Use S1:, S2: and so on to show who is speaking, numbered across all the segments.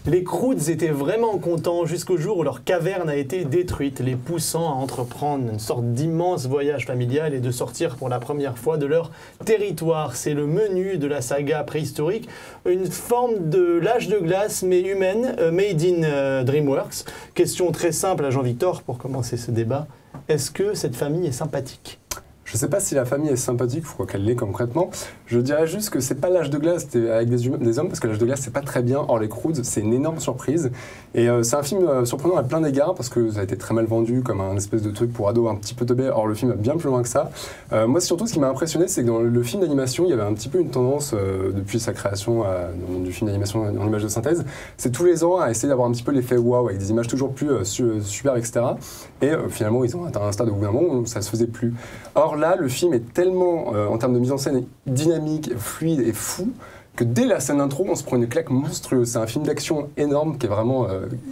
S1: Les Croods étaient vraiment contents jusqu'au jour où leur caverne a été détruite, les poussant à entreprendre une sorte d'immense voyage familial et de sortir pour la première fois de leur territoire. C'est le menu de la saga préhistorique, une forme de l'âge de glace mais humaine, made in DreamWorks. Question très simple à Jean-Victor pour commencer ce débat. Est-ce que cette famille est sympathique ?
S2: Je ne sais pas si la famille est sympathique, il faut qu'elle l'ait concrètement. Je dirais juste que c'est pas l'âge de glace avec des hommes, parce que l'âge de glace c'est pas très bien. Or les Croods, c'est une énorme surprise. Et c'est un film surprenant à plein d'égards, parce que ça a été très mal vendu comme un espèce de truc pour ados un petit peu teubé. Or le film va bien plus loin que ça. Moi surtout ce qui m'a impressionné, c'est que dans le film d'animation, il y avait un petit peu une tendance, depuis sa création du film d'animation en image de synthèse, c'est tous les ans à essayer d'avoir un petit peu l'effet waouh, avec des images toujours plus superbes, etc. Et finalement ils ont atteint un stade au bout d'un moment où ça se faisait plus. Or là, le film est tellement, en termes de mise en scène, dynamique, fluide et fou, que dès la scène d'intro, on se prend une claque monstrueuse. C'est un film d'action énorme qui est vraiment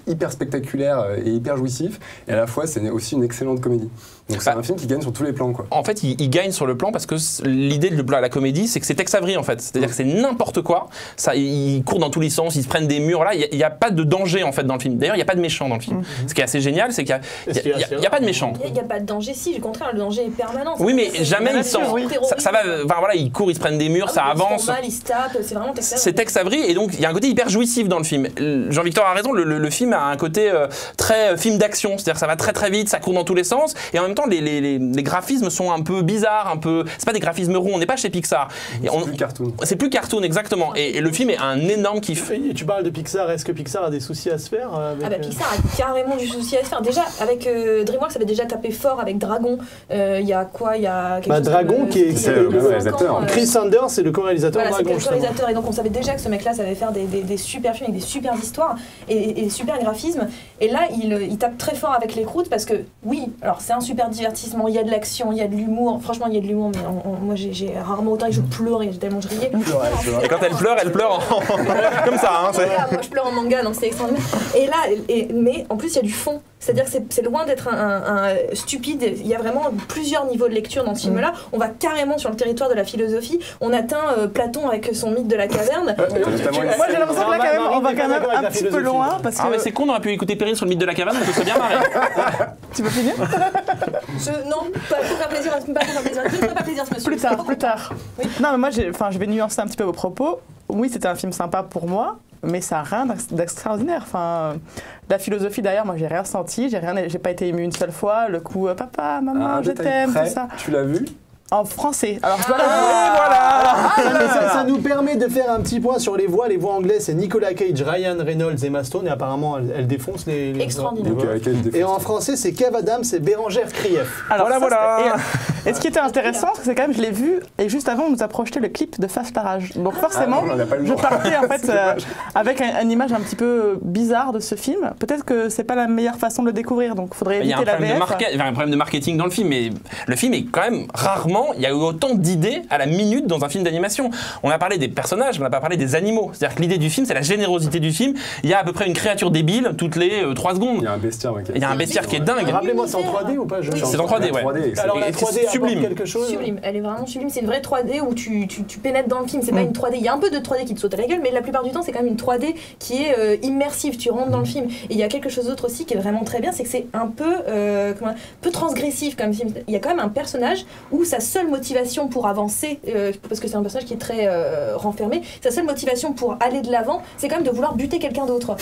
S2: hyper spectaculaire et hyper jouissif. Et à la fois, c'est aussi une excellente comédie. Donc c'est un film qui gagne sur tous les plans, quoi.
S3: En fait, il gagne sur le plan parce que l'idée de la comédie, c'est que c'est Tex Avery, en fait. C'est-à-dire que c'est n'importe quoi. Ça, ils courent dans tous les sens, ils se prennent des murs. Là, il n'y a pas de danger, en fait, dans le film. D'ailleurs, il n'y a pas de méchant dans le film. Ce qui est assez génial, c'est qu'il n'y a pas de méchant.
S4: Il n'y a pas de danger, si. Au contraire, le danger est permanent.
S3: Oui, mais jamais ils sont. Ça va. Enfin voilà, ils courent, ils se prennent des murs, ça avance.
S4: Ils se tapent, c'est vraiment Tex Avery.
S3: C'est Tex Avery, et donc il y a un côté hyper jouissif dans le film. Jean-Victor a raison, le film a un côté très film d'action. C'est-à-dire que ça va très très vite, ça court dans tous les sens, et en même temps, les graphismes sont un peu bizarres, un peu. C'est pas des graphismes ronds, on n'est pas chez Pixar.
S2: C'est plus cartoon.
S3: C'est plus cartoon, exactement. Et le film est un énorme kiff.
S1: Et tu parles de Pixar, est-ce que Pixar a des soucis à se faire avec,
S4: Pixar a carrément du souci à se faire. Déjà, avec DreamWorks, ça avait déjà tapé fort avec Dragon. Il y a quoi ? Il y a quelque chose
S1: Dragon qui est
S2: le réalisateur.
S1: Chris Sanders, c'est le co-réalisateur de Dragon.
S4: C'est le co-réalisateur, et donc on savait déjà que ce mec-là savait faire des super films avec des super histoires et des super graphismes. Et là, il tape très fort avec les Croods parce que, oui, alors c'est un super divertissement, il y a de l'action, il y a de l'humour. Franchement, il y a de l'humour, mais moi j'ai rarement autant que je pleurais, tellement je riais.
S3: Et quand elle pleure comme ça. Hein,
S4: moi je pleure en manga, donc c'est extraordinaire. Et là, mais en plus, il y a du fond. C'est-à-dire que c'est loin d'être un stupide. Il y a vraiment plusieurs niveaux de lecture dans ce film-là. On va carrément sur le territoire de la philosophie. On atteint Platon avec son mythe de la caverne.
S5: Moi, j'ai l'impression que là, quand même, on va quand même un petit peu loin. Parce que...
S3: mais c'est con, on aurait pu écouter Perrine sur le mythe de la caverne, on se serait bien marré.
S5: Tu veux finir ?
S4: Non, pas pour faire plaisir. Je ne ferai pas plaisir, ce monsieur.
S5: Plus tard. Oui. Non, mais moi, je vais nuancer un petit peu vos propos. Oui, c'était un film sympa pour moi, mais ça n'a rien d'extraordinaire. Enfin, la philosophie, d'ailleurs, moi, j'ai rien senti, j'ai pas été émue une seule fois. Le coup, papa, maman, je t'aime, tout ça.
S2: Tu l'as vu ?
S5: En français. Alors, je dois l'avouer,
S1: voilà. Ça nous permet de faire un petit point sur les voix. Les voix anglaises, c'est Nicolas Cage, Ryan Reynolds et Emma Stone. Et apparemment, elles défoncent les
S4: extraordinaire.
S1: Et en français, c'est Kev Adams et Bérangère Krief.
S5: Alors, voilà. Et ce qui était intéressant, c'est quand même, je l'ai vu, et juste avant, on nous a projeté le clip de Fast Larage. Donc forcément, je partais en fait avec une image un petit peu bizarre de ce film. Peut-être que c'est pas la meilleure façon de le découvrir, donc il faudrait éviter la VF.
S3: Il y a un problème de marketing dans le film, mais le film est quand même rarement. Il y a eu autant d'idées à la minute dans un film d'animation. On a parlé des personnages, mais on n'a pas parlé des animaux. C'est-à-dire que l'idée du film, c'est la générosité du film. Il y a à peu près une créature débile toutes les 3 secondes.
S2: Il y a un bestiaire.
S3: Il y a un bestiaire qui est dingue.
S1: Rappelez-moi, c'est en 3D ou pas?
S3: C'est en 3D, ouais.
S1: Alors la 3D
S3: sublime.
S1: Quelque chose.
S4: Sublime, elle est vraiment sublime. C'est une vraie 3D où tu pénètres dans le film. C'est pas une 3D. Il y a un peu de 3D qui te saute à la gueule, mais la plupart du temps, c'est quand même une 3D qui est immersive. Tu rentres dans le film. Et il y a quelque chose d'autre aussi qui est vraiment très bien, c'est que c'est un peu transgressif comme film. Il y a quand même un personnage où sa seule motivation pour avancer, parce que c'est un personnage qui est très renfermé, sa seule motivation pour aller de l'avant, c'est quand même de vouloir buter quelqu'un d'autre.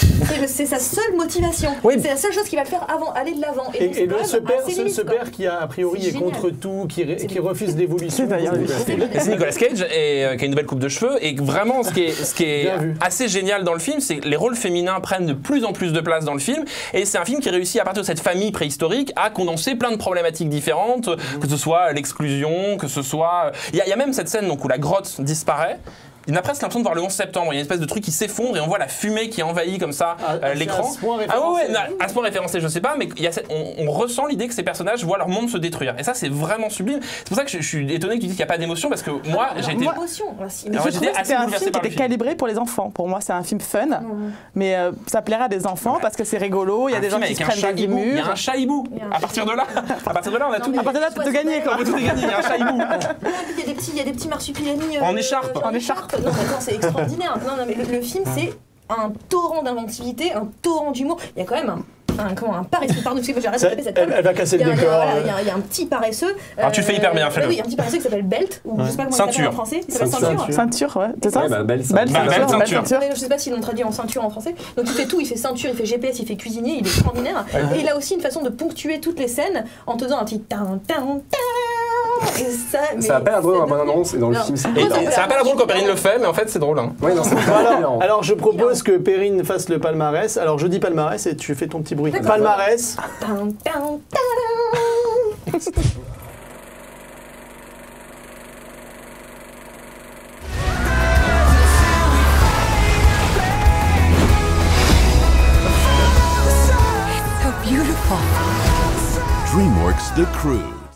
S4: C'est sa seule motivation. Oui. C'est la seule chose qui va le faire aller de l'avant.
S1: Et donc, ce père qui a priori est contre tout, qui refuse l'évolution.
S3: C'est Nicolas Cage qui a une nouvelle coupe de cheveux, et vraiment ce qui est assez génial dans le film, c'est que les rôles féminins prennent de plus en plus de place dans le film, et c'est un film qui réussit à partir de cette famille préhistorique à condenser plein de problématiques différentes, que ce soit l'exclusion, que ce soit... Il y a même cette scène donc, où la grotte disparaît. On a presque l'impression de voir le 11 septembre. Il y a une espèce de truc qui s'effondre et on voit la fumée qui envahit comme ça l'écran. À ce point référencé, je sais pas, mais on ressent l'idée que ces personnages voient leur monde se détruire. Et ça, c'est vraiment sublime. C'est pour ça que je suis étonné que tu dises qu'il n'y a pas d'émotion, parce que moi, j'ai été.
S5: C'était un film qui était calibré pour les enfants. Pour moi, c'est un film fun, mais ça plaira à des enfants parce que c'est rigolo. Il y a des gens qui se prennent des murs.
S3: Il y a un chat hibou. À partir de là, on a tout.
S5: À partir de là, tu peux gagner quoi.
S3: On peut tout gagner. Il y a un chat hibou.
S4: Il y a des petits marsupilamis
S3: en écharpe.
S4: Non, attends, c'est extraordinaire. Non, mais le film, c'est un torrent d'inventivité, un torrent d'humour. Il y a quand même un paresseux, pardon, parce que j'arrête de taper cette table.
S1: Elle va casser le décor.
S4: Il y a un petit paresseux.
S3: Alors tu le fais hyper bien, fais-le.
S4: Oui, un petit paresseux qui s'appelle Belt, ou je sais pas comment il s'appelle en français. Il s'appelle Ceinture.
S5: Ceinture, ouais, c'est ça.
S2: Belt,
S5: ceinture.
S4: Je sais pas s'ils l'ont traduit en ceinture en français. Donc il fait tout, il fait ceinture, il fait GPS, il fait cuisinier, il est extraordinaire. Et il a aussi une façon de ponctuer toutes les scènes en te faisant un petit
S2: ça a pas l'air drôle dans la bande-annonce et dans le film.
S3: Ça a pas l'air drôle quand Perrine le fait, mais en fait c'est drôle. Hein.
S2: Ouais, non, c'est
S1: alors je propose que Perrine fasse le palmarès. Alors je dis palmarès et tu fais ton petit bruit. Palmarès.
S6: DreamWorks The Crew.